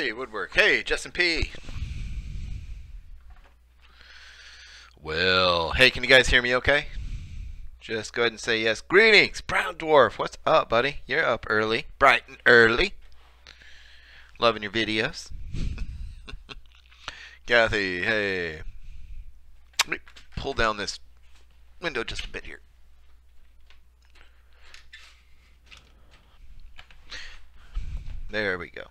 Hey, Woodwork. Hey, Justin P. Well, hey, can you guys hear me okay? Just go ahead and say yes. Greetings, Brown Dwarf. What's up, buddy? You're up early. Bright and early. Loving your videos. Kathy, hey. Let me pull down this window just a bit here. There we go.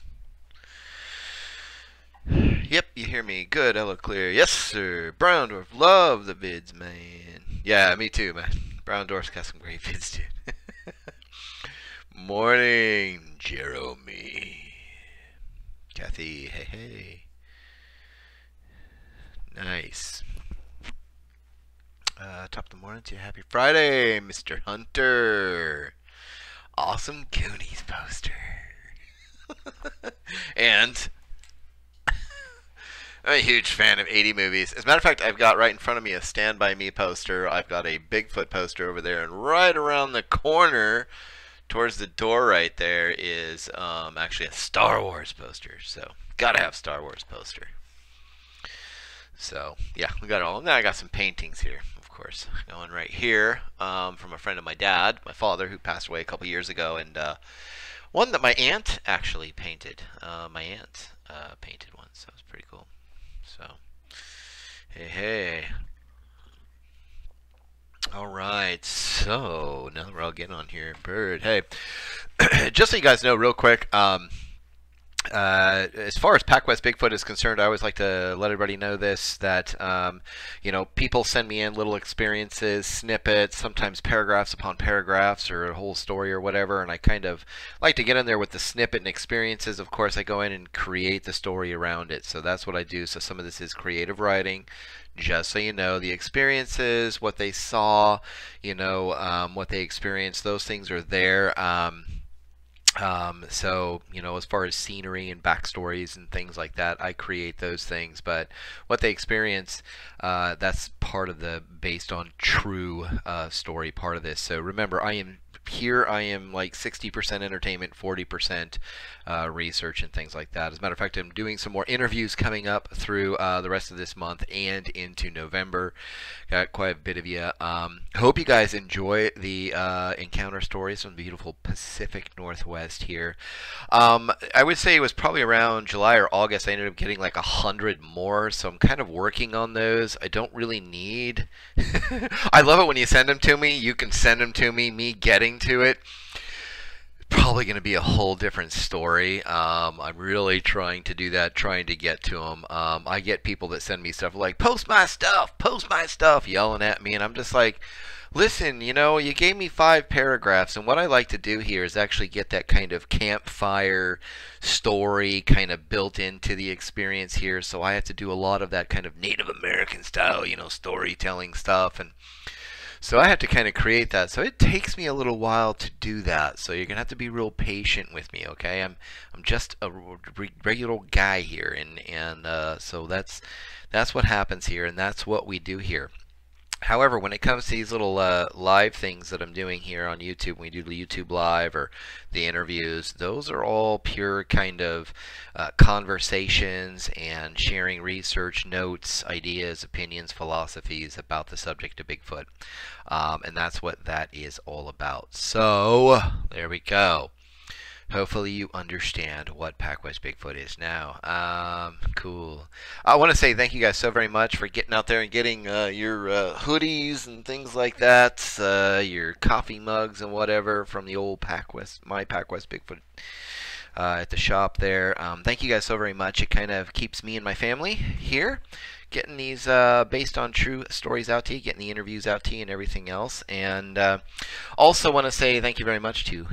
Yep, you hear me. Good, hello, clear. Yes, sir. Brown Dwarf, love the vids, man. Yeah, me too, man. Brown Dwarf's got some great vids, dude. Morning, Jeremy. Kathy, hey, hey. Nice. Top of the morning to you. Happy Friday, Mr. Hunter. Awesome Goonies poster. And I'm a huge fan of 80 movies. As a matter of fact, I've got right in front of me a Stand By Me poster. I've got a Bigfoot poster over there. And right around the corner, towards the door right there, is actually a Star Wars poster. So, gotta have Star Wars poster. So, yeah, we got it all. Now I got some paintings here, of course. Going right here from a friend of my dad, my father, who passed away a couple years ago. And one that my aunt actually painted. My aunt painted one, so it's pretty cool. So, hey, hey. All right, so now that we're all getting on here, Bird, hey. Just so you guys know real quick, as far as PacWest Bigfoot is concerned, I always like to let everybody know this, that, you know, people send me in little experiences, snippets, sometimes paragraphs upon paragraphs or a whole story or whatever, and I kind of like to get in there with the snippet and experiences. Of course, I go in and create the story around it, so that's what I do. So some of this is creative writing, just so you know, the experiences, what they saw, you know, what they experienced, those things are there. So, you know, as far as scenery and backstories and things like that, I create those things. But what they experience, that's part of the based on true story part of this. So remember, I am like 60% entertainment, 40% research and things like that. As a matter of fact, I'm doing some more interviews coming up through the rest of this month and into November. Got quite a bit of you. Hope you guys enjoy the encounter stories from the beautiful Pacific Northwest here. I would say it was probably around July or August. I ended up getting like 100 more, so I'm kind of working on those. I don't really need. I love it when you send them to me. You can send them to me. Me getting to it, probably going to be a whole different story. I'm really trying to do that, trying to get to them. I get people that send me stuff like, post my stuff, yelling at me, and I'm just like, listen, you know, you gave me 5 paragraphs, and what I like to do here is actually get that kind of campfire story kind of built into the experience here, so I have to do a lot of that kind of Native American style, you know, storytelling stuff, and so I have to kind of create that. So it takes me a little while to do that. So you're gonna have to be real patient with me, okay? I'm just a regular guy here, and so that's what happens here, and that's what we do here. However, when it comes to these little live things that I'm doing here on YouTube, when we do the YouTube Live or the interviews, those are all pure kind of conversations and sharing research, notes, ideas, opinions, philosophies about the subject of Bigfoot. And that's what that is all about. So, there we go. Hopefully you understand what PacWest Bigfoot is now. Cool. I want to say thank you guys so very much for getting out there and getting your hoodies and things like that, your coffee mugs and whatever from the old PacWest, my PacWest Bigfoot at the shop there. Thank you guys so very much. It kind of keeps me and my family here, getting these based on true stories out to you, getting the interviews out to you and everything else. And also want to say thank you very much to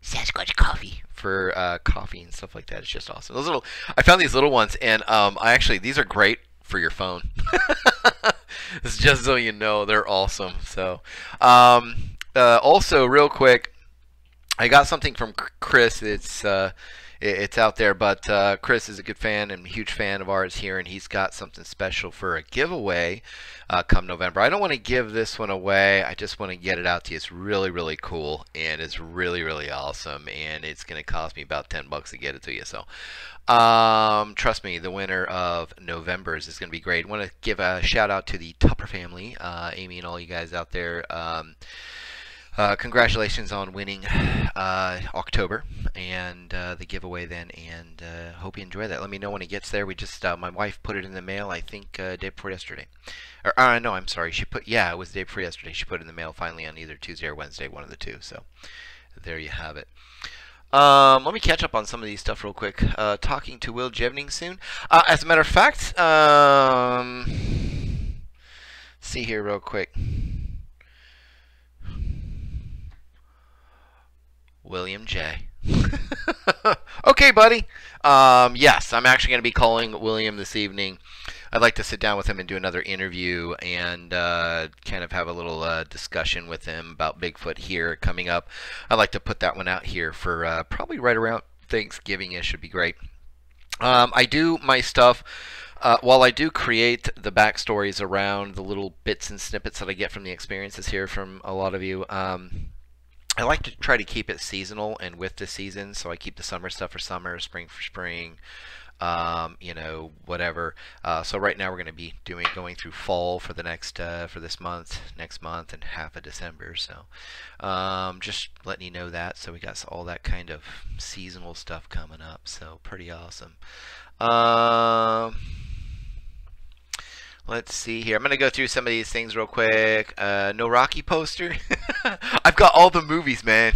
Sasquatch Coffee for coffee and stuff like that. It's just awesome. Those little, I found these little ones, and these are great for your phone. It's just so you know, they're awesome. So also real quick, I got something from Chris. It's out there, but Chris is a good fan and a huge fan of ours here, and he's got something special for a giveaway come November. I don't want to give this one away. I just want to get it out to you. It's really, really cool, and it's really, really awesome, and it's going to cost me about $10 to get it to you. So, trust me, the winner of November's is going to be great. I want to give a shout out to the Tupper family, Amy and all you guys out there. Congratulations on winning October and the giveaway then, and hope you enjoy that. Let me know when it gets there. We just my wife put it in the mail, I think day before yesterday, or no, I'm sorry, it was the day before yesterday. She put it in the mail finally on either Tuesday or Wednesday, one of the two. So there you have it. Let me catch up on some of these stuff real quick. Talking to Will Jevning soon. As a matter of fact, see here real quick. William J. Okay, buddy. Yes, I'm actually going to be calling William this evening. I'd like to sit down with him and do another interview and kind of have a little discussion with him about Bigfoot here coming up. I'd like to put that one out here for probably right around Thanksgiving. It should be great. I do my stuff. While I do create the backstories around the little bits and snippets that I get from the experiences here from a lot of you, I like to try to keep it seasonal and with the season, so I keep the summer stuff for summer, spring for spring, you know, whatever. So right now we're going to be going through fall for the next for this month, next month, and half of December. So just letting you know that. So we got all that kind of seasonal stuff coming up. So pretty awesome. Let's see here. I'm going to go through some of these things real quick. No Rocky poster. I've got all the movies, man.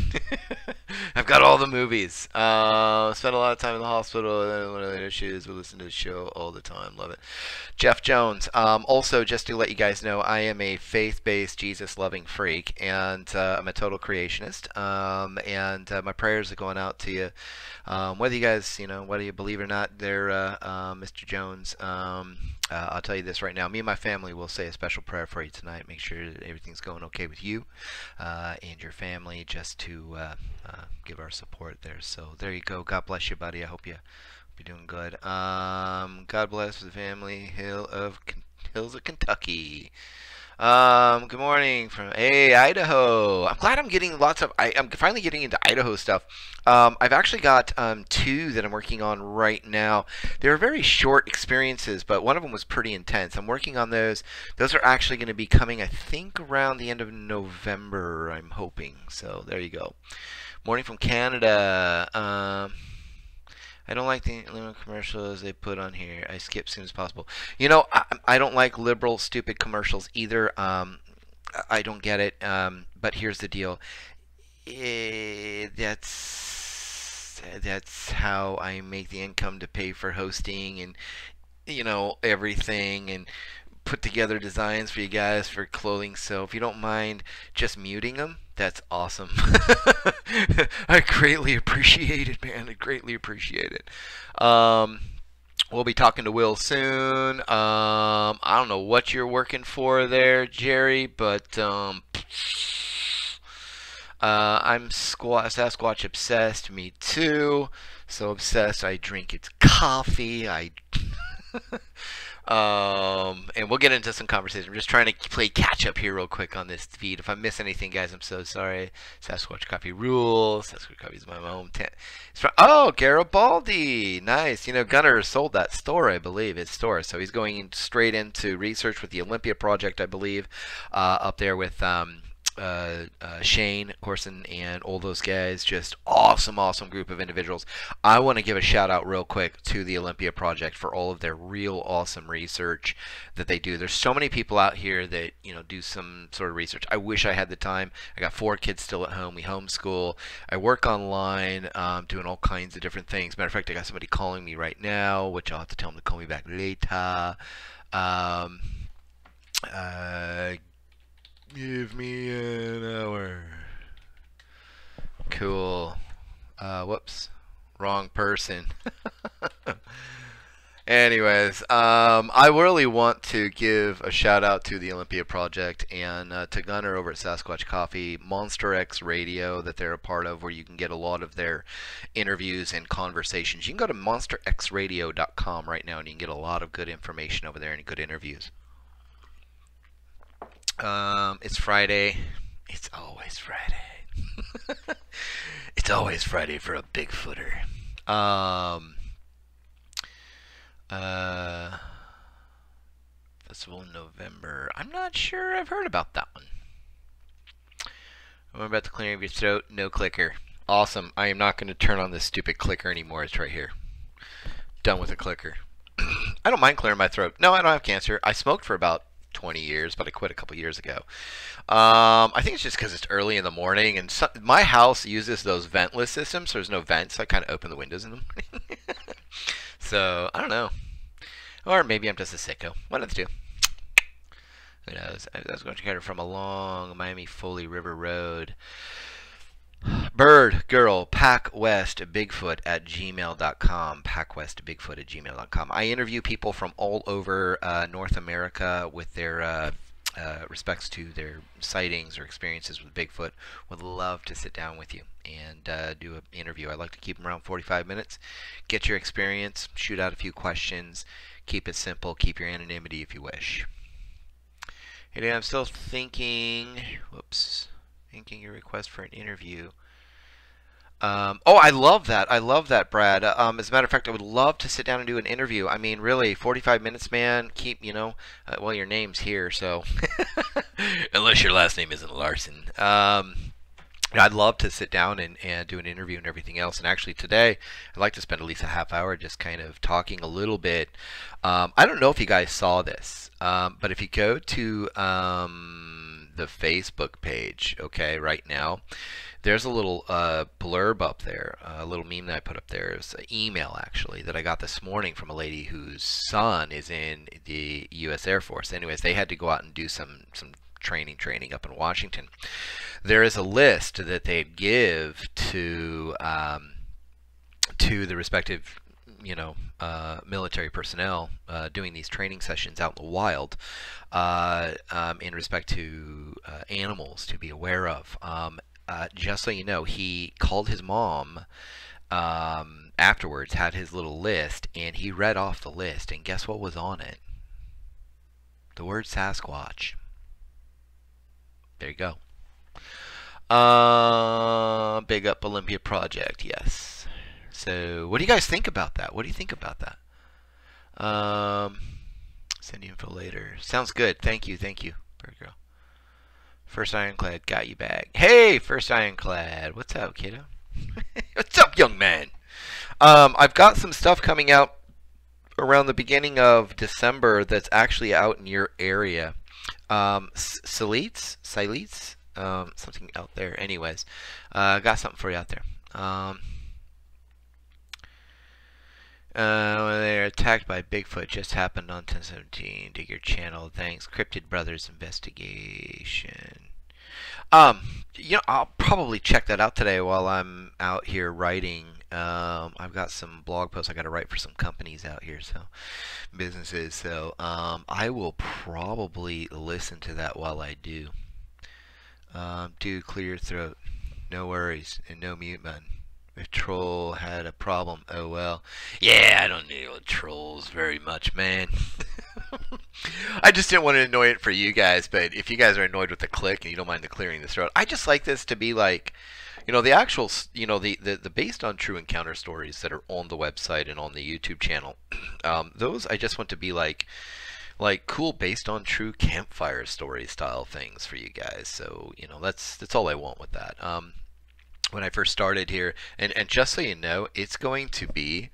I've got all the movies. Spent a lot of time in the hospital. One of the issues. We listen to the show all the time. Love it. Jeff Jones. Also, just to let you guys know, I am a faith-based, Jesus-loving freak, and I'm a total creationist. And my prayers are going out to you. Whether you guys, whether you believe it or not, there, Mr. Jones. I'll tell you this right now. Me and my family will say a special prayer for you tonight. Make sure that everything's going okay with you and your family, just to give our support there. So there you go. God bless you, buddy. I hope you're doing good. God bless the family. Hills of Kentucky. Good morning from Idaho. I'm glad I'm getting I'm finally getting into Idaho stuff. I've actually got two that I'm working on right now. They're very short experiences, but one of them was pretty intense. I'm working on those. Those are actually going to be coming, I think, around the end of November, I'm hoping. So there you go. Morning from Canada. I don't like the liberal commercials they put on here. I skip as soon as possible. I don't like liberal, stupid commercials either. I don't get it. But here's the deal. That's how I make the income to pay for hosting and everything, and put together designs for you guys for clothing. So if you don't mind just muting them, that's awesome. I greatly appreciate it, man. I greatly appreciate it. We'll be talking to Will soon. I don't know what you're working for there, Jerry, but I'm Sasquatch obsessed. Me too. So obsessed I drink its coffee. And we'll get into some conversation. I'm just trying to play catch up here real quick on this feed. If I miss anything, guys, I'm so sorry. Sasquatch Coffee rules. Sasquatch Coffee is my hometown. Garibaldi, nice. Gunnar sold that store, I believe, his store. So he's going straight into research with the Olympia project, I believe, up there with Shane Corson and all those guys. Just awesome group of individuals. I want to give a shout out real quick to the Olympia project for all of their real awesome research that they do. There's so many people out here that do some sort of research. I wish I had the time. I got 4 kids still at home. We homeschool. I work online, doing all kinds of different things. Matter of fact, I got somebody calling me right now, which I'll have to tell them to call me back later. Give me an hour. Cool. Whoops. Wrong person. Anyways, I really want to give a shout out to the Olympia Project and to Gunner over at Sasquatch Coffee, Monster X Radio that they're a part of, where you can get a lot of their interviews and conversations. You can go to monsterxradio.com right now and you can get a lot of good information over there and good interviews. It's Friday. It's always Friday. It's always Friday for a Bigfooter. Festival in November. I'm not sure I've heard about that one. What about the clearing of your throat? No clicker. Awesome. I am not going to turn on this stupid clicker anymore. It's right here. Done with the clicker. I don't mind clearing my throat. No, I don't have cancer. I smoked for about 20 years, but I quit a couple years ago. I think it's just because it's early in the morning, and my house uses those ventless systems, so there's no vents, so I kind of open the windows in the morning. So, I don't know. Or maybe I'm just a sicko. One of the two. Who knows? I was going to get her from along Miami Foley River Road. Bird Girl PacWest Bigfoot at gmail.com. PacWest Bigfoot at gmail.com. I interview people from all over North America with their respects to their sightings or experiences with Bigfoot. Would love to sit down with you and do an interview. I like to keep them around 45 minutes. Get your experience, shoot out a few questions, keep it simple, keep your anonymity if you wish. Hey, I'm still thinking, thinking your request for an interview. Oh, I love that. I love that, Brad. As a matter of fact, I would love to sit down and do an interview. I mean, really, 45 minutes, man. Keep, well, your name's here, so unless your last name isn't Larson. I'd love to sit down and do an interview and everything else. And actually today, I'd like to spend at least a half hour just kind of talking a little bit. I don't know if you guys saw this, but if you go to the Facebook page, okay, right now, there's a little blurb up there, a little meme that I put up there. It was an email, actually, that I got this morning from a lady whose son is in the U.S. Air Force. Anyways, they had to go out and do some training up in Washington. There is a list that they give to the respective military personnel doing these training sessions out in the wild in respect to animals to be aware of. Just so you know, he called his mom afterwards, had his little list, and he read off the list, and guess what was on it? The word Sasquatch. There you go. Big up Olympia Project, yes. So, what do you guys think about that? What do you think about that? Send you info later. Sounds good. Thank you, Bird Girl. First Ironclad, got you back. Hey, First Ironclad. What's up, kiddo? What's up, young man? I've got some stuff coming out around the beginning of December that's actually out in your area. Silites, something out there. Anyways, got something for you out there. They're attacked by Bigfoot. Just happened on 10/17. Dig your channel. Thanks. Cryptid Brothers investigation. I'll probably check that out today while I'm out here writing. I've got some blog posts I got to write for some companies out here, so businesses. So I will probably listen to that while I do. Dude, clear your throat. No worries and no mute button. If troll had a problem, oh well. Yeah, I don't deal with trolls very much, man. I just didn't want to annoy it for you guys, but if you guys are annoyed with the click and you don't mind the clearing the throat, I just like this to be like, the actual, the based on true encounter stories that are on the website and on the YouTube channel. Those I just want to be like cool based on true campfire story style things for you guys. So that's all I want with that. When I first started here, and just so you know, it's going to be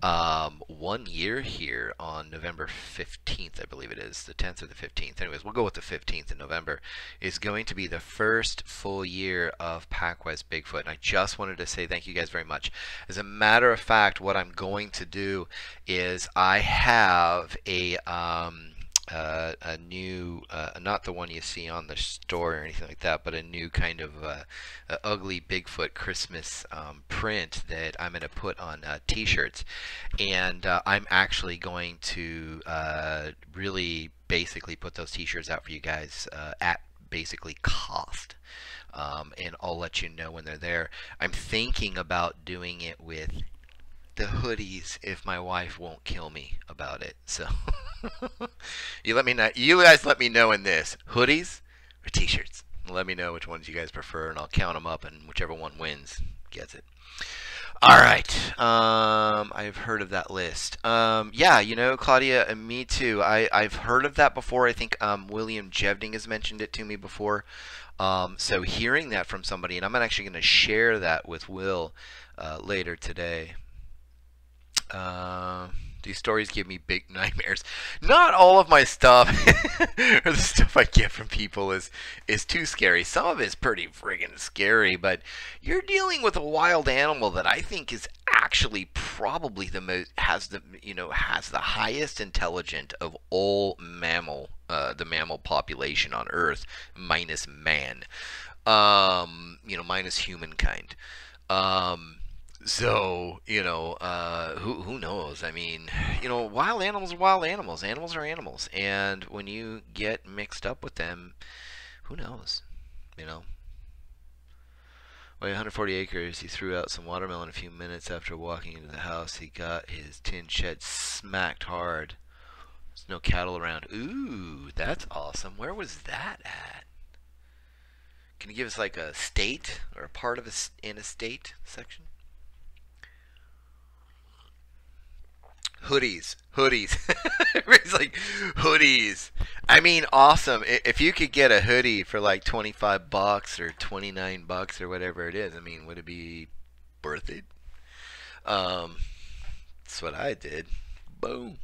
1 year here on November 15th, I believe it is, the 10th or the 15th. Anyways, we'll go with the 15th in November. Is going to be the first full year of PacWest Bigfoot, and I just wanted to say thank you guys very much. As a matter of fact, what I'm going to do is I have a a new, not the one you see on the store or anything like that, but a new kind of ugly Bigfoot Christmas print that I'm going to put on T-shirts, and I'm actually going to really basically put those T-shirts out for you guys at basically cost. And I'll let you know when they're there. I'm thinking about doing it with the hoodies if my wife won't kill me about it. So you let me know. You guys let me know in this: hoodies or t-shirts. Let me know which ones you guys prefer, and I'll count them up, and whichever one wins gets it. All right. I've heard of that list. Yeah, you know, Claudia, me too. I've heard of that before. I think William Jevding has mentioned it to me before. So hearing that from somebody, and I'm actually going to share that with Will later today. These stories give me big nightmares. Not all of my stuff or the stuff I get from people is too scary. Some of it's pretty friggin' scary, but you're dealing with a wild animal that I think is actually probably the most has the highest intelligence of all the mammal population on Earth, minus man. Minus humankind. So, who knows? I mean, wild animals are wild animals. Animals are animals. And when you get mixed up with them, who knows? Well, 140 acres, he threw out some watermelon a few minutes after walking into the house. He got his tin shed smacked hard. There's no cattle around. Ooh, that's awesome. Where was that at? Can you give us like a state or a part of in a state section? Hoodies. It's like hoodies. I mean, awesome. If you could get a hoodie for like $25 or $29 or whatever it is, I mean, would it be worth it? That's what I did. Boom.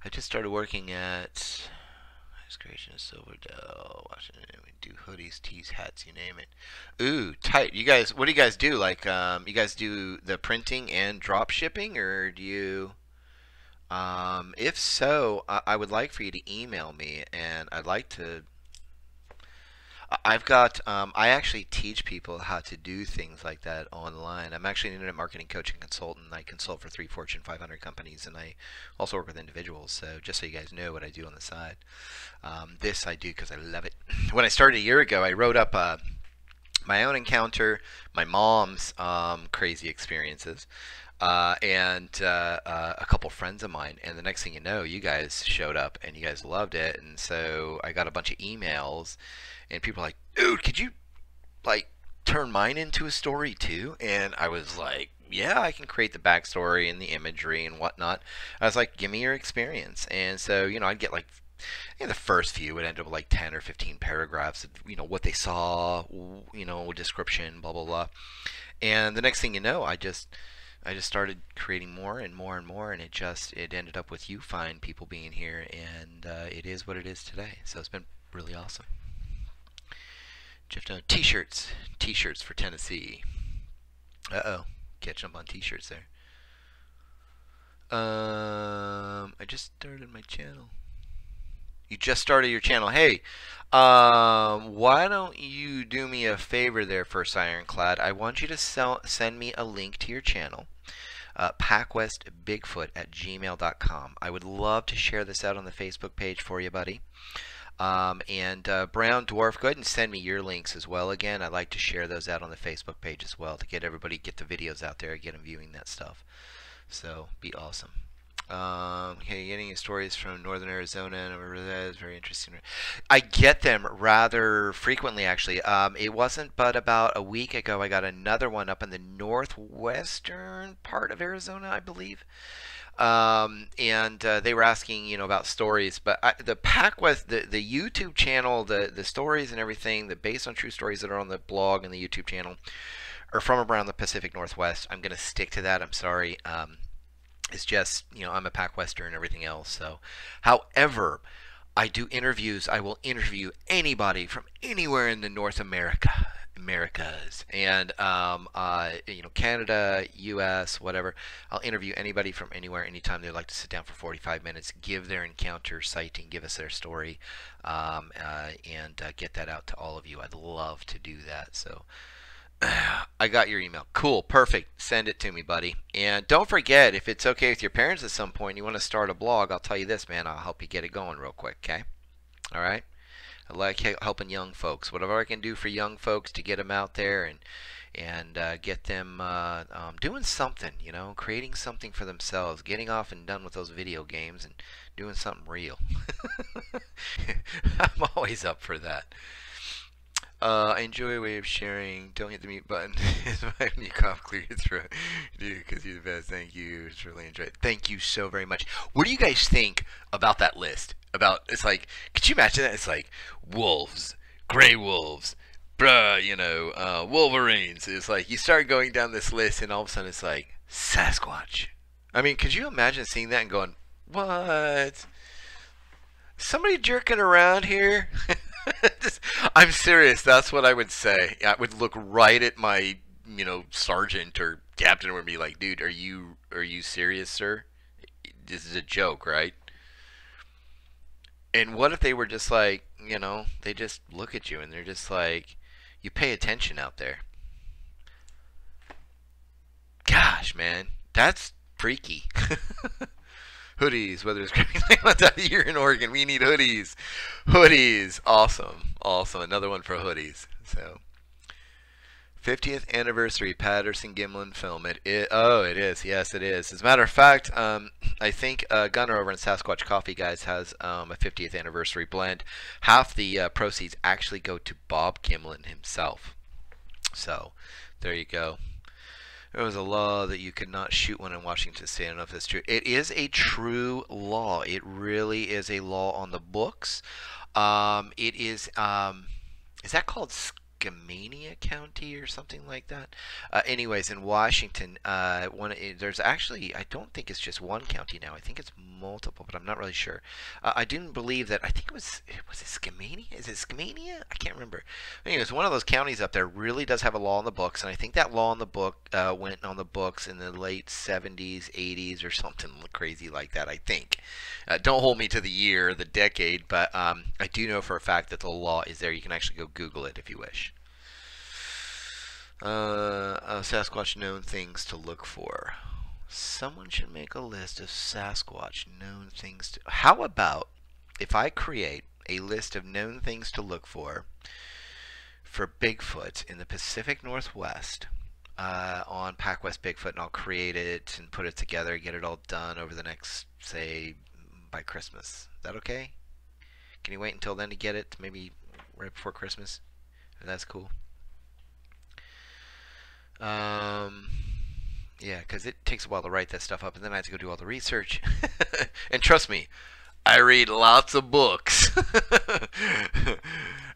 I just started working at Creation of Silverdale, Washington. We do hoodies, tees, hats, you name it. Ooh, tight. You guys, what do you guys do? Like, you guys do the printing and drop shipping, or do you? If so, I would like for you to email me, and I'd like to. I've got. I actually teach people how to do things like that online. I'm actually an internet marketing coach and consultant. I consult for 3 Fortune 500 companies, and I also work with individuals. So just so you guys know what I do on the side. This I do because I love it. When I started a year ago, I wrote up my own encounter, my mom's crazy experiences, and a couple friends of mine. And the next thing you know, you guys showed up and you guys loved it. And so I got a bunch of emails, and people were like, "Dude, could you like turn mine into a story too?" And I was like, yeah, I can create the backstory and the imagery and whatnot. I was like, give me your experience. And so, I'd get like, the first few would end up with like 10 or 15 paragraphs of, what they saw, description, blah, blah, blah. And the next thing you know, I just started creating more and more and more, and it ended up with you fine people being here, and it is what it is today. So it's been really awesome. Jeff Doe, t-shirts for Tennessee. Uh-oh. Catching up on t-shirts there. I just started my channel. You just started your channel. Hey, why don't you do me a favor there, First Ironclad? I want you to send me a link to your channel, PacWest Bigfoot at gmail.com. I would love to share this out on the Facebook page for you, buddy. And Brown Dwarf, go ahead and send me your links as well. Again, I'd like to share those out on the Facebook page as well to get the videos out there, get them viewing that stuff. So, be awesome. Okay, getting stories from northern Arizona and over there is very interesting. I get them rather frequently, actually. It wasn't but about a week ago I got another one up in the northwestern part of Arizona, I believe. And they were asking, about stories, but the PacWest, the YouTube channel, the stories and everything, the based on true stories that are on the blog and the YouTube channel are from around the Pacific Northwest. I'm going to stick to that. I'm sorry. It's just, I'm a PacWester and everything else. So, however, I do interviews. I will interview anybody from anywhere in the North America. Americas, and Canada, U.S., whatever. I'll interview anybody from anywhere, anytime they'd like to sit down for 45 minutes, give their encounter sighting, give us their story, and get that out to all of you. I'd love to do that. So I got your email. Cool, perfect. Send it to me, buddy. And don't forget, if it's okay with your parents at some point, you want to start a blog, I'll tell you this, man. I'll help you get it going real quick, okay? All right? I like helping young folks. Whatever I can do for young folks to get them out there and get them doing something, creating something for themselves, getting off and done with those video games and doing something real. I'm always up for that. I enjoy a way of sharing. Don't hit the mute button. It's my new cough clear your throat. Dude, because you're the best. Thank you. It's really enjoyed. Thank you so very much. What do you guys think about that list? It's like, could you imagine that? It's like wolves, gray wolves, Wolverines. It's like you start going down this list and all of a sudden it's like Sasquatch. I mean, could you imagine seeing that and going, what? Somebody jerking around here? I'm serious. That's what I would say. I would look right at my, sergeant or captain and would be like, dude, are you serious, sir? This is a joke, right? And what if they were just like, they just look at you and they're just like, you pay attention out there. Gosh, man, that's freaky. Hoodies, whether it's you're in Oregon, we need hoodies. Hoodies, awesome, awesome. Another one for hoodies. So, 50th anniversary Patterson Gimlin film. Oh, it is. Yes, it is. As a matter of fact, I think Gunner over in Sasquatch Coffee Guys has a 50th anniversary blend. Half the proceeds actually go to Bob Gimlin himself. So, there you go. There was a law that you could not shoot one in Washington State. I don't know if that's true. It is a true law. It really is a law on the books. It is that called Skamania County or something like that? Anyways, in Washington, there's actually, I don't think it's just one county now. I think it's multiple, but I'm not really sure. I didn't believe that. I think was it Skamania? Is it Skamania? I can't remember. Anyways, one of those counties up there really does have a law on the books, and I think that law on the book went on the books in the late 70s, 80s, or something crazy like that, I think. Don't hold me to the year, the decade, but I do know for a fact that the law is there. You can actually go Google it if you wish. Sasquatch known things to look for. Someone should make a list of Sasquatch known things to... How about if I create a list of known things to look for Bigfoot in the Pacific Northwest on PacWest Bigfoot, and I'll create it and put it together, get it all done over the next, say, by Christmas. Is that okay? Can you wait until then to get it? Maybe right before Christmas? That's cool. Yeah, because it takes a while to write that stuff up, and then I have to go do all the research. And trust me, I read lots of books.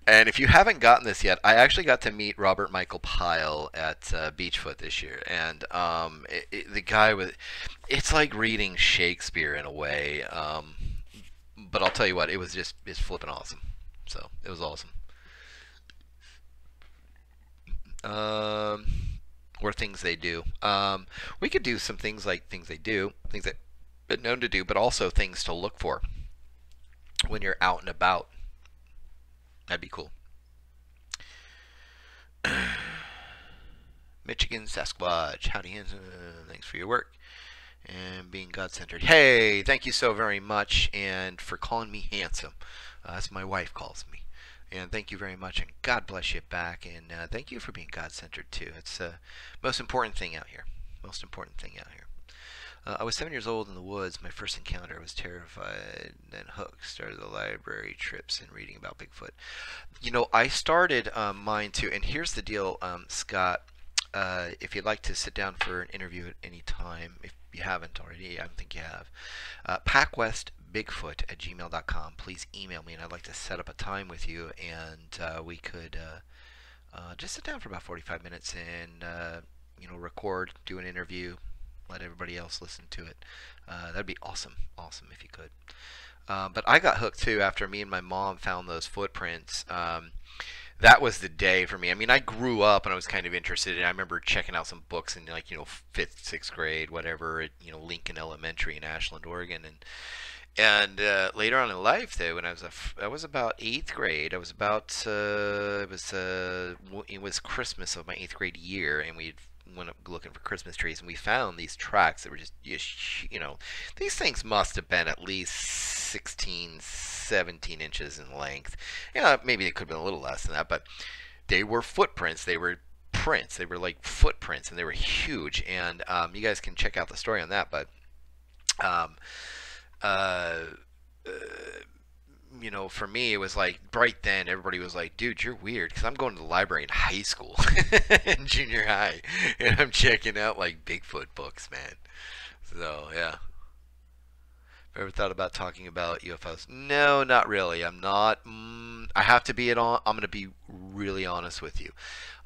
And if you haven't gotten this yet, I actually got to meet Robert Michael Pyle at Beachfoot this year, and the guy it's like reading Shakespeare in a way. But I'll tell you what, it's flipping awesome. So it was awesome. Or things they do. We could do some things like things they do, things that been known to do, but also things to look for when you're out and about. That'd be cool. Michigan Sasquatch, howdy, thanks for your work and being God-centered. Hey, thank you so very much, and for calling me handsome. That's my wife calls me. And thank you very much, and God bless you back, and thank you for being God-centered too. It's the most important thing out here. Most important thing out here. I was 7 years old in the woods. My first encounter. I was terrified. Then hooked. Started the library trips and reading about Bigfoot. I started mine too. And here's the deal, Scott. If you'd like to sit down for an interview at any time, if you haven't already, I don't think you have. PacWestBigfoot@gmail.com. Please email me, and I'd like to set up a time with you, and we could just sit down for about 45 minutes and record, do an interview, let everybody else listen to it. That'd be awesome if you could. But I got hooked too after me and my mom found those footprints. that was the day for me. I mean, I grew up and I was kind of interested in. I remember checking out some books in like fifth, sixth grade, whatever, at Lincoln Elementary in Ashland, Oregon, and later on in life, though, when I was about eighth grade. I was about it was Christmas of my eighth grade year, and we went up looking for Christmas trees, and we found these tracks that were just these things must have been at least 16, 17 inches in length. Maybe it could have been a little less than that, but they were footprints. They were prints. They were like footprints, and they were huge. And you guys can check out the story on that, but. Um, uh, uh, for me, it was like right then, everybody was like, dude, you're weird. Because I'm going to the library in high school, in junior high, and I'm checking out like Bigfoot books, man. So, yeah. Ever thought about talking about UFOs? No, not really. I'm not. I have to be I'm going to be really honest with you.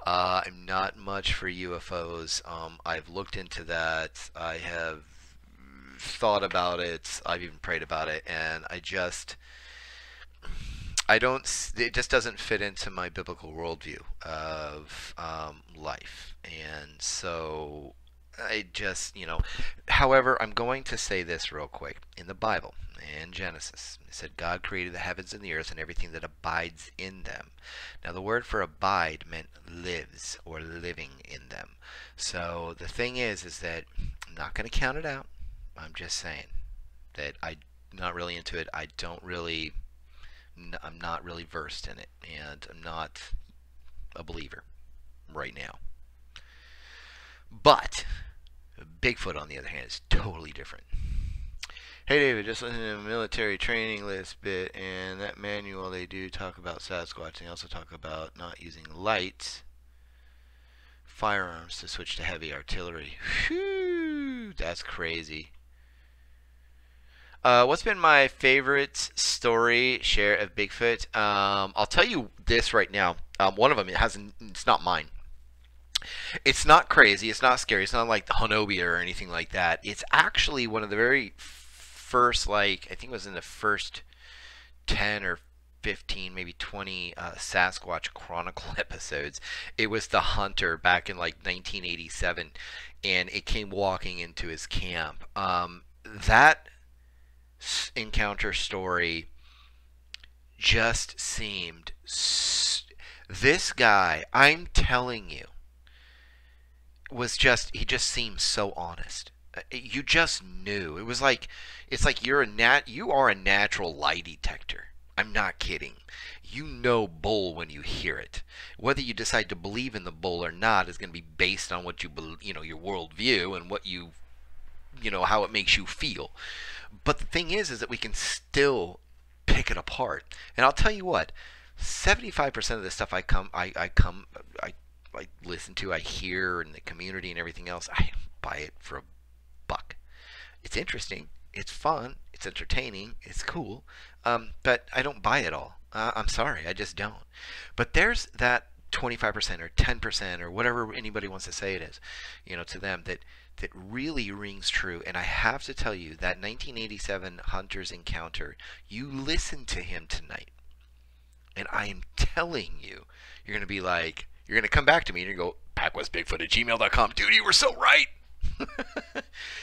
I'm not much for UFOs. I've looked into that. I have thought about it. I've even prayed about it, and I don't. It just doesn't fit into my biblical worldview of life, and so I just, However, I'm going to say this real quick. In the Bible, in Genesis, it said God created the heavens and the earth and everything that abides in them. Now, the word for abide meant lives or living in them. So the thing is that I'm not going to count it out. I'm just saying that I'm not really into it. I'm not really versed in it, and I'm not a believer right now. But Bigfoot, on the other hand, is totally different. Hey David, just listening to the military training list bit, and that manual they do talk about Sasquatch. They also talk about not using light firearms to switch to heavy artillery. Whew, that's crazy. What's been my favorite story share of Bigfoot? I'll tell you this right now. One of them, it's not mine. It's not crazy. It's not scary. It's not like the Honobia or anything like that. It's actually one of the very first, like, I think it was in the first 10 or 15, maybe 20 Sasquatch Chronicle episodes. It was the hunter back in like 1987, and it came walking into his camp. That encounter story just seemed. This guy, I'm telling you, he just seemed so honest. You just knew. It's like you are a natural lie detector. I'm not kidding. You know bull when you hear it. Whether you decide to believe in the bull or not is going to be based on what your worldview and how it makes you feel. But the thing is that we can still pick it apart. And I'll tell you what, 75% of the stuff I listen to, I hear in the community and everything else, I buy it for a buck. It's interesting, it's fun, it's entertaining, it's cool, but I don't buy it all. I'm sorry, I just don't. But there's that 25% or 10% or whatever anybody wants to say it is, to them that really rings true. And I have to tell you that 1987 Hunter's encounter, you listen to him tonight, and I am telling you, you're going to be like, you're going to come back to me and you go, PacWestBigfoot@gmail.com. Dude, you were so right.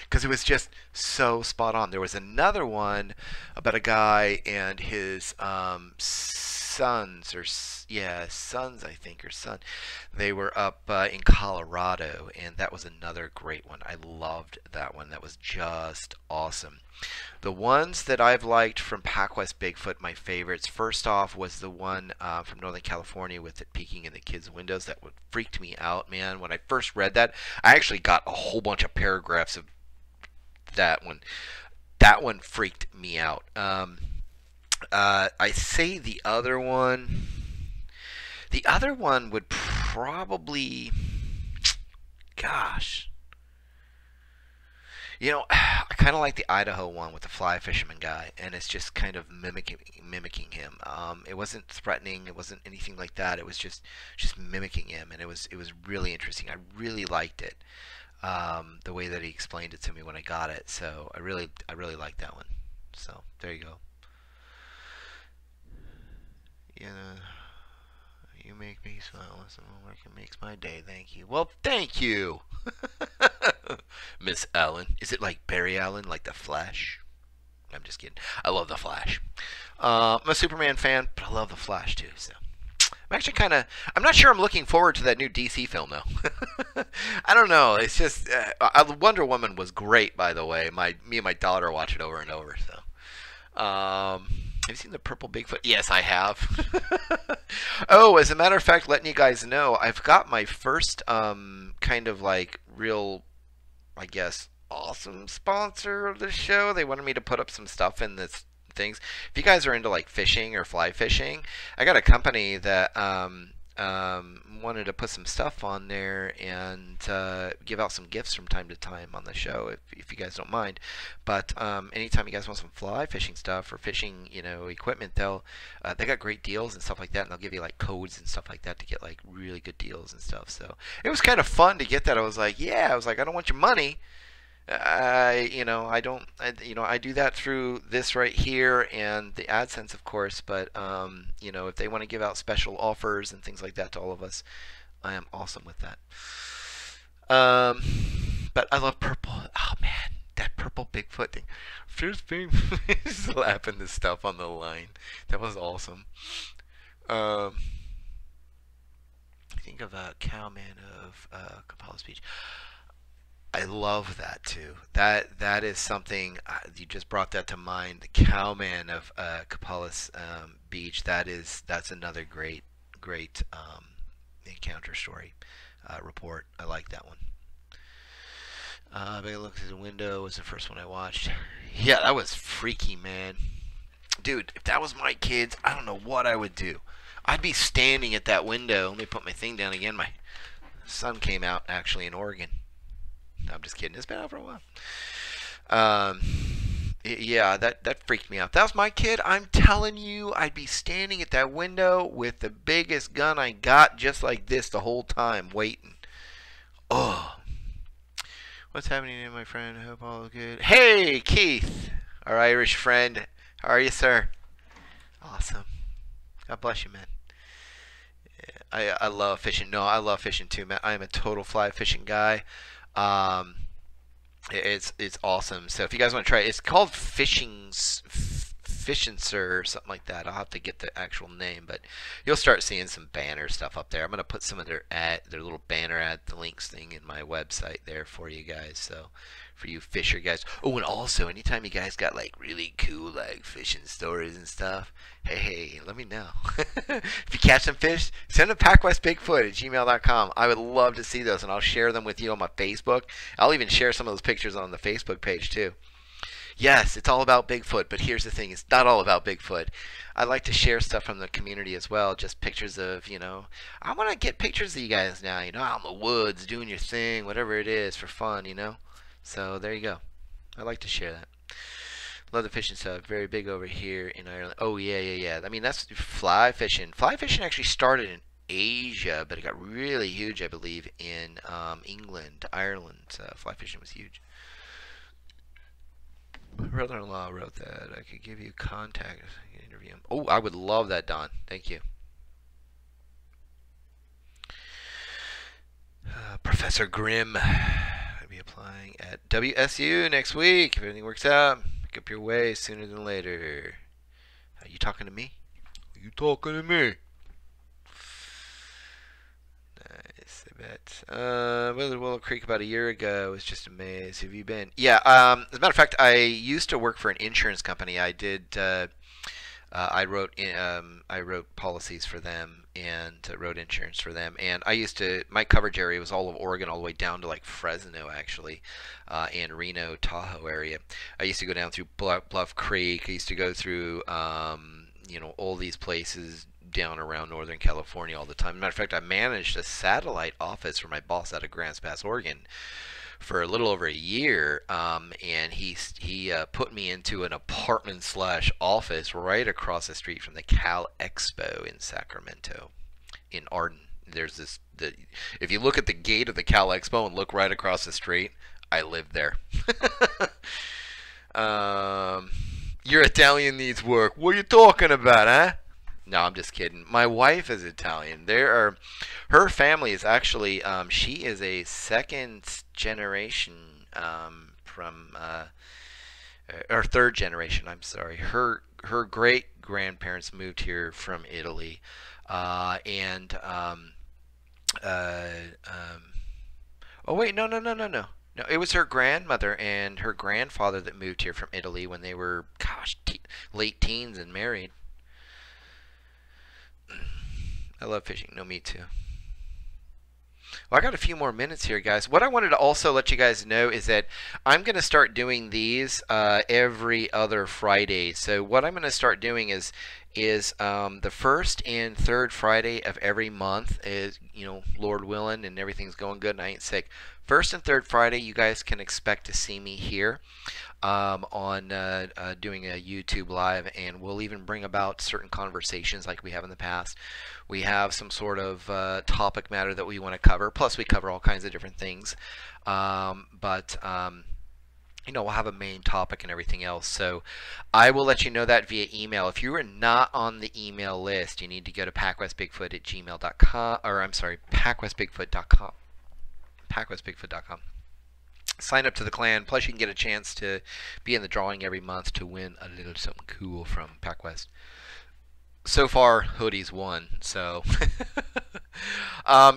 Because it was just so spot on. There was another one about a guy and his sons, I think, or son. They were up in Colorado, and that was another great one. I loved that one. That was just awesome. The ones that I've liked from PacWest Bigfoot, my favorites, first off was the one from Northern California with it peeking in the kids' windows. That one freaked me out, man. When I first read that, I actually got a whole bunch of paragraphs of that one. That one freaked me out. I say the other one. The other one would probably, gosh. I kind of like the Idaho one with the fly fisherman guy, and it's just kind of mimicking him. It wasn't threatening, it wasn't anything like that. It was just mimicking him, and it was really interesting. I really liked it, the way that he explained it to me when I got it. So I really liked that one. So there you go. You make me smile. Listen, work, it makes my day. Thank you. Well, thank you, Miss Allen. Is it like Barry Allen, like the Flash? I'm just kidding. I love the Flash. I'm a Superman fan, but I love the Flash too. So I'm actually kind of. I'm not sure I'm looking forward to that new DC film though. I don't know. It's just Wonder Woman was great, by the way. Me and my daughter watch it over and over. So. Have you seen the purple Bigfoot? Yes, I have. Oh, as a matter of fact, letting you guys know, I've got my first kind of like real, I guess, awesome sponsor of the show. They wanted me to put up some stuff in this things. If you guys are into like fishing or fly fishing, I got a company that wanted to put some stuff on there and give out some gifts from time to time on the show, if you guys don't mind. But anytime you guys want some fly fishing stuff or fishing, equipment, they got great deals and stuff like that, and they'll give you like codes and stuff like that to get like really good deals and stuff. So it was kind of fun to get that. I was like, I don't want your money. I do that through this right here and the AdSense, of course, but if they want to give out special offers and things like that to all of us, I am awesome with that. But I love purple. Oh man, that purple Bigfoot thing. First thing, slapping this stuff on the line. That was awesome. Think of a Cowman of Kampala Beach. I love that too. That is something you just brought that to mind. The Cowman of Kapalas Beach. That's another great encounter story report. I like that one. But I looked at the window. Was the first one I watched. Yeah, that was freaky, man. Dude, if that was my kids, I don't know what I would do. I'd be standing at that window. Let me put my thing down again. My son came out actually in Oregon. No, I'm just kidding. It's been out for a while. Yeah, that freaked me out. If that was my kid, I'm telling you, I'd be standing at that window with the biggest gun I got, just like this the whole time, waiting. Oh. What's happening to my friend? I hope all is good. Hey, Keith, our Irish friend. How are you, sir? Awesome. God bless you, man. I love fishing. No, I love fishing too, man. I am a total fly fishing guy. It's awesome. So if you guys want to try it, it's called Fishincer or something like that. I'll have to get the actual name, but you'll start seeing some banner stuff up there. I'm gonna put some of their little banner ad links thing in my website there for you guys. So for you fisher guys. Oh, and also anytime you guys got like really cool like fishing stories and stuff, hey, let me know. If you catch some fish, send them PacWest Bigfoot at gmail.com. I would love to see those, and I'll share them with you on my Facebook. I'll even share some of those pictures on the Facebook page too. Yes, it's all about Bigfoot, but here's the thing, it's not all about Bigfoot. I like to share stuff from the community as well, just pictures of, I want to get pictures of you guys now, out in the woods, doing your thing, whatever it is, for fun, So there you go. I like to share that. Love the fishing stuff. Very big over here in Ireland. Oh, yeah. I mean, that's fly fishing. Fly fishing actually started in Asia, but it got really huge, I believe, in England, Ireland. Fly fishing was huge. My brother-in-law wrote that. I could give you contact. I could interview him. Oh, I would love that, Don. Thank you. Professor Grimm. I'll be applying at WSU next week. If everything works out, pick up your way sooner than later. Are you talking to me? Are you talking to me? Nice, I bet. Went to Willow Creek about a year ago. I was just amazed. Have you been? Yeah. As a matter of fact, I used to work for an insurance company. I did. I wrote policies for them and wrote insurance for them. And my coverage area was all of Oregon, all the way down to like Fresno, actually, and Reno, Tahoe area. I used to go down through Bluff Creek. I used to go through, all these places down around Northern California all the time. As a matter of fact, I managed a satellite office for my boss out of Grants Pass, Oregon, for a little over a year, and he put me into an apartment / office right across the street from the Cal Expo in Sacramento, in Arden. There's if you look at the gate of the Cal Expo and look right across the street, I lived there. Your Italian needs work. What are you talking about, huh? No, I'm just kidding. My wife is Italian. Her family is actually, she is a second generation from, or third generation. I'm sorry. Her great grandparents moved here from Italy, and uh, um, oh wait, no, no, no, no, no. No, it was her grandmother and her grandfather that moved here from Italy when they were, gosh, late teens and married. I love fishing. No, me too. Well, I got a few more minutes here, guys. What I wanted to also let you guys know is that I'm going to start doing these every other Friday. So what I'm going to start doing is the first and third Friday of every month is, Lord willing and everything's going good and I ain't sick. First and third Friday, you guys can expect to see me here on doing a YouTube live, and we'll even bring about certain conversations like we have in the past. We have some sort of topic matter that we want to cover, plus we cover all kinds of different things. We'll have a main topic and everything else. So I will let you know that via email. If you are not on the email list, you need to go to pacwestbigfoot@gmail.com, or I'm sorry, pacwestbigfoot.com. pacwestbigfoot.com. Sign up to the clan, plus you can get a chance to be in the drawing every month to win a little something cool from PacWest. So far, hoodies won, so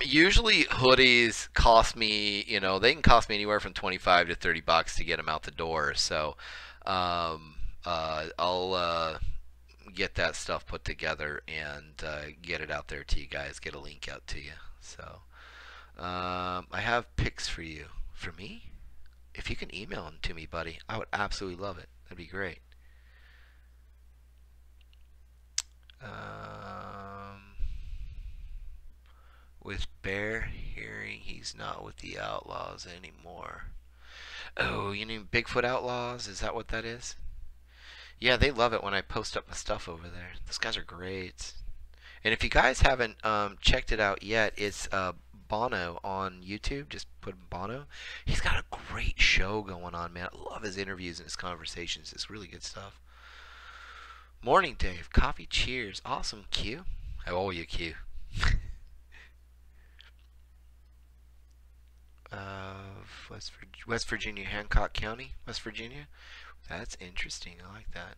usually hoodies cost me, they can cost me anywhere from 25 to 30 bucks to get them out the door. So I'll get that stuff put together and get it out there to you guys, get a link out to you. So I have pics for you. For me? If you can email them to me, buddy, I would absolutely love it. That'd be great. With Bear hearing he's not with the Outlaws anymore. Oh, you mean Bigfoot Outlaws? Is that what that is? Yeah, they love it when I post up my stuff over there. Those guys are great. And if you guys haven't checked it out yet, it's Bono on YouTube. Just put Bono. He's got a great show going on, man. I love his interviews and his conversations. It's really good stuff. Morning, Dave. Coffee cheers. Awesome, Q. How old are you, Q? West Virginia, Hancock County, West Virginia. That's interesting. I like that.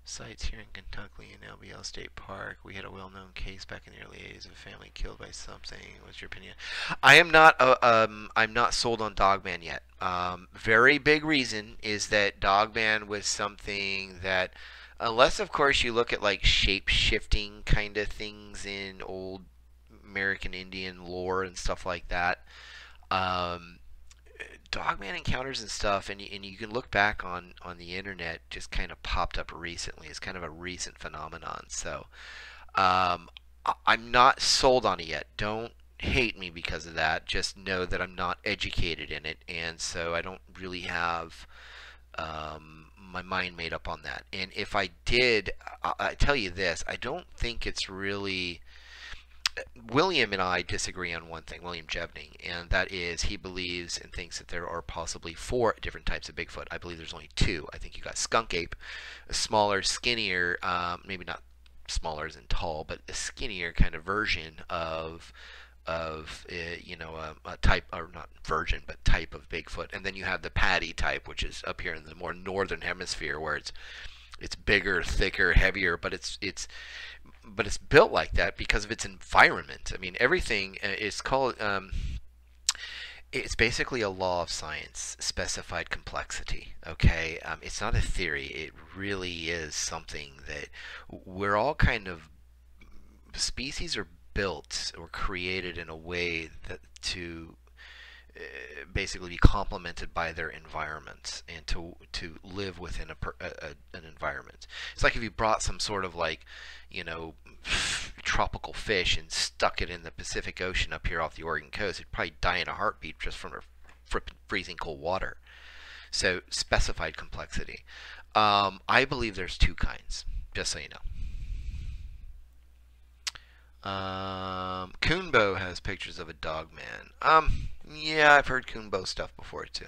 Sites here in Kentucky and LBL State Park. We had a well-known case back in the early 80s of a family killed by something. What's your opinion? I'm not sold on Dogman yet. Very big reason is that Dogman was something that, unless of course you look at like shape-shifting kind of things in old American Indian lore and stuff like that. Dogman encounters and stuff, and you can look back on the internet, just kind of popped up recently. It's kind of a recent phenomenon. So I'm not sold on it yet. Don't hate me because of that. Just know that I'm not educated in it, and so I don't really have my mind made up on that. And if I did, I tell you this, I don't think it's really... William and I disagree on one thing, William Jevning, and that is he believes and thinks that there are possibly 4 different types of Bigfoot. I believe there's only 2. I think you got skunk ape, a smaller, skinnier, maybe not smaller as in tall, but a skinnier kind of version of a type, or not version, but type of Bigfoot. And then you have the patty type, which is up here in the more northern hemisphere, where it's bigger, thicker, heavier, but it's built like that because of its environment. I mean, everything is called, it's basically a law of science, specified complexity, okay? It's not a theory. It really is something that we're all kind of, species are built or created in a way that to basically be complemented by their environments and to live within an environment. It's like if you brought some sort of like, tropical fish and stuck it in the Pacific Ocean up here off the Oregon coast, it'd probably die in a heartbeat just from freezing cold water. So specified complexity. I believe there's 2 kinds, just so you know. Coonbo has pictures of a dog man. Yeah, I've heard Coonbo stuff before too.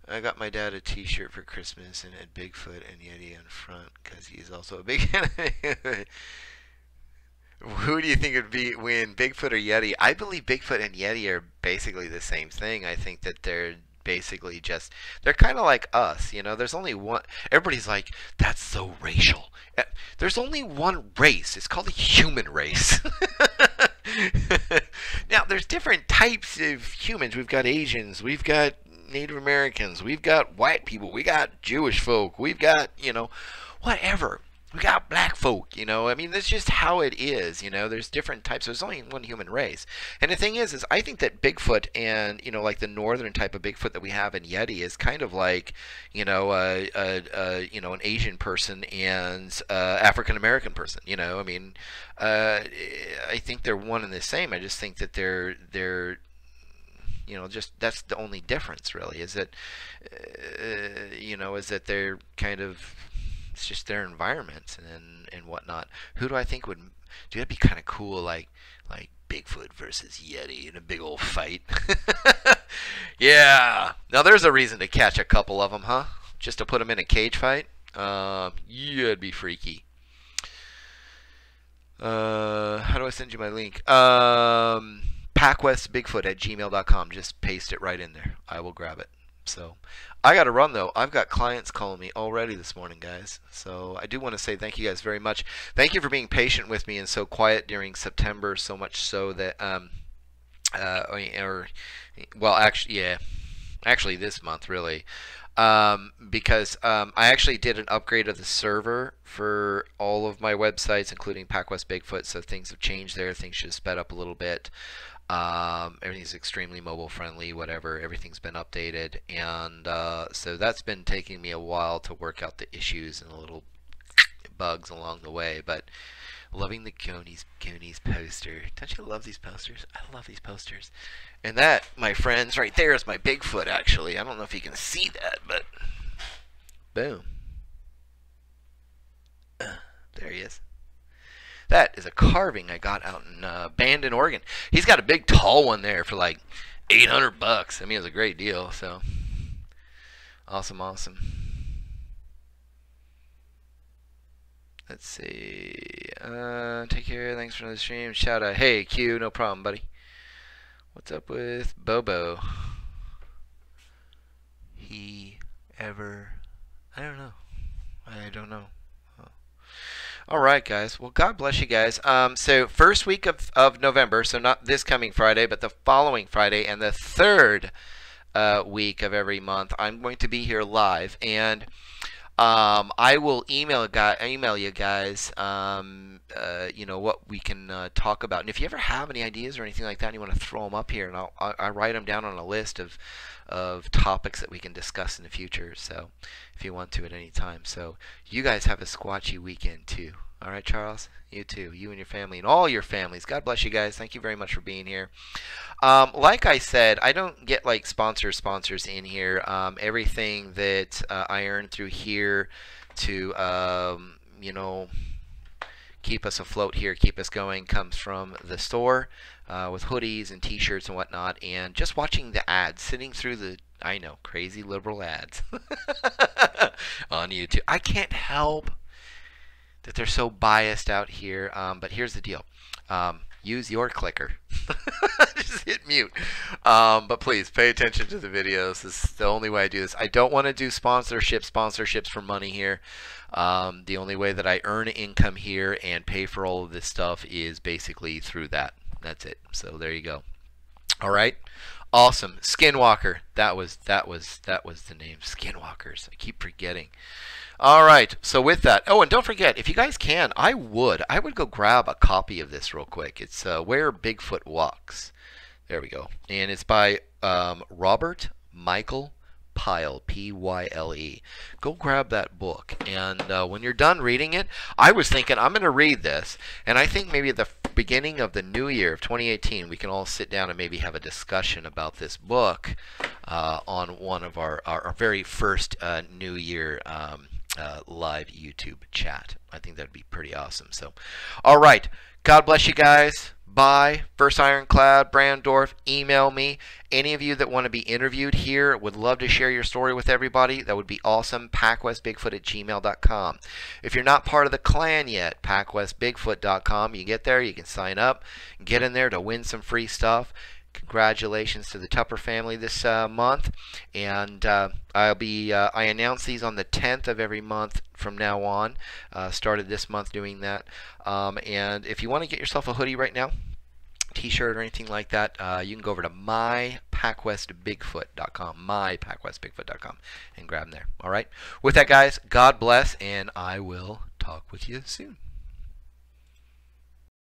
I got my dad a T-shirt for Christmas and had Bigfoot and Yeti on front because he's also a big. Who do you think would be win, Bigfoot or Yeti? I believe Bigfoot and Yeti are basically the same thing. I think that they're basically just they're kind of like us, you know. There's only one. Everybody's like, that's so racial. There's only one race. It's called the human race. Now, there's different types of humans. We've got Asians. We've got Native Americans. We've got white people. We got Jewish folk. We've got, you know, whatever. We got black folk, you know. I mean, that's just how it is, you know. There's different types. There's only one human race. And the thing is I think that Bigfoot and, you know, like the northern type of Bigfoot that we have in Yeti is kind of like, you know, you know, an Asian person and African American person, you know. I mean, I think they're one and the same. I just think that they're you know, just that's the only difference really, is that you know, is that they're kind of, it's just their environment and whatnot. Who do I think would? Dude, that'd be kind of cool, like Bigfoot versus Yeti in a big old fight. Yeah. Now there's a reason to catch a couple of them, huh? Just to put them in a cage fight. Yeah, it'd be freaky. How do I send you my link? PacWestBigfoot@gmail.com. Just paste it right in there. I will grab it. So I got to run though. I've got clients calling me already this morning, guys. So I do want to say thank you guys very much. Thank you for being patient with me and so quiet during September, so much so that well, actually, yeah, actually this month really, because I actually did an upgrade of the server for all of my websites, including PacWest Bigfoot. So things have changed there. Things should sped up a little bit. Everything's extremely mobile friendly, whatever, everything's been updated, and so that's been taking me a while to work out the issues and the little bugs along the way, but loving the Goonies poster. Don't you love these posters? I love these posters. And that, my friends, right there is my Bigfoot, actually. I don't know if you can see that, but boom. There he is. That is a carving I got out in Bandon, Oregon. He's got a big tall one there for like $800. I mean, it was a great deal. So awesome, awesome. Let's see. Take care. Thanks for the stream. Shout out. Hey, Q. No problem, buddy. What's up with Bobo? He ever? I don't know. I don't know. All right, guys. Well, God bless you guys. So first week of November, so not this coming Friday, but the following Friday, and the third week of every month, I'm going to be here live, and I will email you guys, you know, what we can talk about. And if you ever have any ideas or anything like that, and you want to throw them up here, and I'll write them down on a list of topics that we can discuss in the future. So if you want to at any time. So you guys have a squatchy weekend too. All right, Charles? You too. You and your family and all your families. God bless you guys. Thank you very much for being here. Like I said, I don't get like sponsors in here. Everything that I earn through here to, you know, keep us afloat here, keep us going, comes from the store with hoodies and t-shirts and whatnot, and just watching the ads, sitting through the, I know, crazy liberal ads on YouTube. I can't help that they're so biased out here, but here's the deal. Use your clicker. Just hit mute. But please pay attention to the videos. This is the only way I do this. I don't want to do sponsorships for money here. The only way that I earn income here and pay for all of this stuff is basically through that. That's it. So there you go. All right. Awesome. Skinwalker. That was the name. Skinwalkers. I keep forgetting. All right, so with that, oh, and don't forget, if you guys can, I would go grab a copy of this real quick. It's Where Bigfoot Walks. There we go. And it's by Robert Michael Pyle, P-Y-L-E. Go grab that book. And when you're done reading it, I was thinking I'm going to read this. And I think maybe at the beginning of the new year of 2018, we can all sit down and maybe have a discussion about this book on one of our very first New Year live YouTube chat. I think that'd be pretty awesome. So, all right. God bless you guys. by First Ironclad, Brandorf. Email me. Any of you that want to be interviewed here would love to share your story with everybody. That would be awesome. PacWestBigfoot@gmail.com. If you're not part of the clan yet, PacWestBigfoot.com. You get there, you can sign up, get in there to win some free stuff. Congratulations to the Tupper family this month, and I announce these on the 10th of every month from now on. Started this month doing that, and if you want to get yourself a hoodie right now, t-shirt or anything like that, you can go over to mypacwestbigfoot.com, mypacwestbigfoot.com, and grab them there. All right. With that, guys, God bless, and I will talk with you soon.